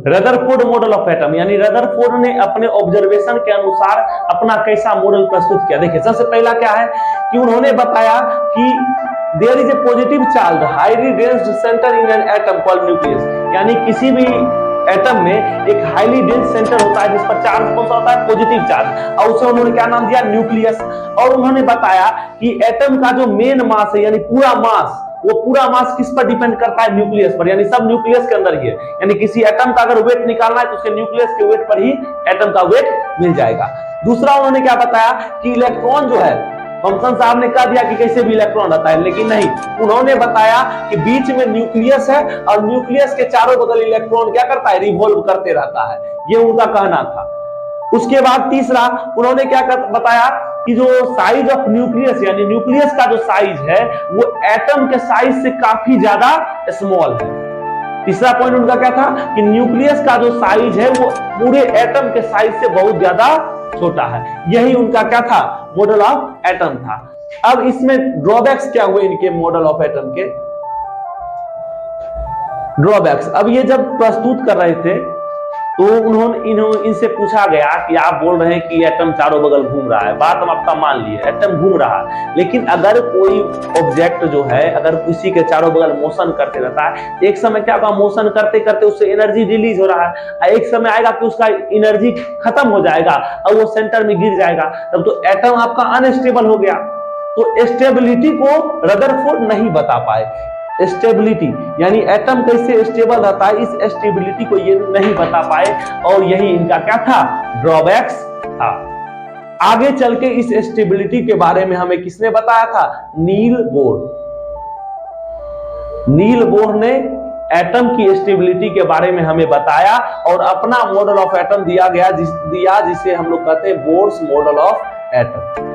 Rutherford model of atom, यानी Rutherford ने अपने ऑब्जर्वेशन के अनुसार अपना कैसा मॉडल प्रस्तुत किया। देखिए सबसे पहला क्या है कि उन्होंने बताया कि there is a positive charge highly densed centre in an atom called nucleus, यानी किसी भी एटम में एक हाईली डेंस सेंटर होता है जिस पर चार्ज कौन सा होता है, पॉजिटिव चार्ज, और उसे उन्होंने क्या नाम दिया, न्यूक्लियस। और उन्होंने बताया कि एटम का जो मेन मास है यानी पूरा मास, वो पूरा मास किस पर डिपेंड करता है, न्यूक्लियस पर, यानी सब न्यूक्लियस के अंदर ही है। यानी किसी एटम का अगर वेट निकालना है तो उसके न्यूक्लियस के वेट पर ही एटम का वेट मिल जाएगा। दूसरा उन्होंने क्या बताया कि इलेक्ट्रॉन जो है, थॉमसन साहब ने कह दिया कि कैसे भी इलेक्ट्रॉन रहता है, लेकिन नहीं, उन्होंने बताया कि बीच में न्यूक्लियस है और न्यूक्लियस के चारों बगल इलेक्ट्रॉन क्या करता है, रिवॉल्व करते रहता है। ये उनका कहना था। उसके बाद तीसरा उन्होंने क्या बताया कि जो साइज ऑफ न्यूक्लियस, यानी न्यूक्लियस का जो साइज है वो एटम के साइज से काफी ज्यादा स्मॉल है। तीसरा पॉइंट उनका क्या था कि न्यूक्लियस का जो साइज है वो पूरे एटम के साइज से बहुत ज्यादा छोटा है। यही उनका क्या था, मॉडल ऑफ एटम था। अब इसमें ड्रॉबैक्स क्या हुए इनके मॉडल ऑफ एटम के, ड्रॉबैक्स। अब ये जब प्रस्तुत कर रहे थे तो इनसे पूछा गया कि आप बोल रहे हैं कि एटम चारों बगल घूम रहा है, बात हम आपका मान लिए, एटम घूम रहा है, लेकिन अगर कोई ऑब्जेक्ट जो है अगर किसी के चारों बगल मोशन करते रहता है, एक समय क्या होगा, मोशन करते करते उससे एनर्जी रिलीज हो रहा है, एक समय आएगा कि उसका एनर्जी खत्म हो जाएगा और वो सेंटर में गिर जाएगा, तब तो एटम आपका अनस्टेबल हो गया। तो स्टेबिलिटी को रदरफोर्ड नहीं बता पाए। स्टेबिलिटी यानी एटम कैसे स्टेबल रहता है, इस स्टेबिलिटी को ये नहीं बता पाए, और यही इनका क्या था, ड्रॉबैक्स था। आगे चल के इस स्टेबिलिटी के बारे में हमें किसने बताया था, नील बोर। नील बोर ने एटम की स्टेबिलिटी के बारे में हमें बताया और अपना मॉडल ऑफ एटम दिया गया, जिसे हम लोग कहते हैं बोर्स मॉडल ऑफ एटम।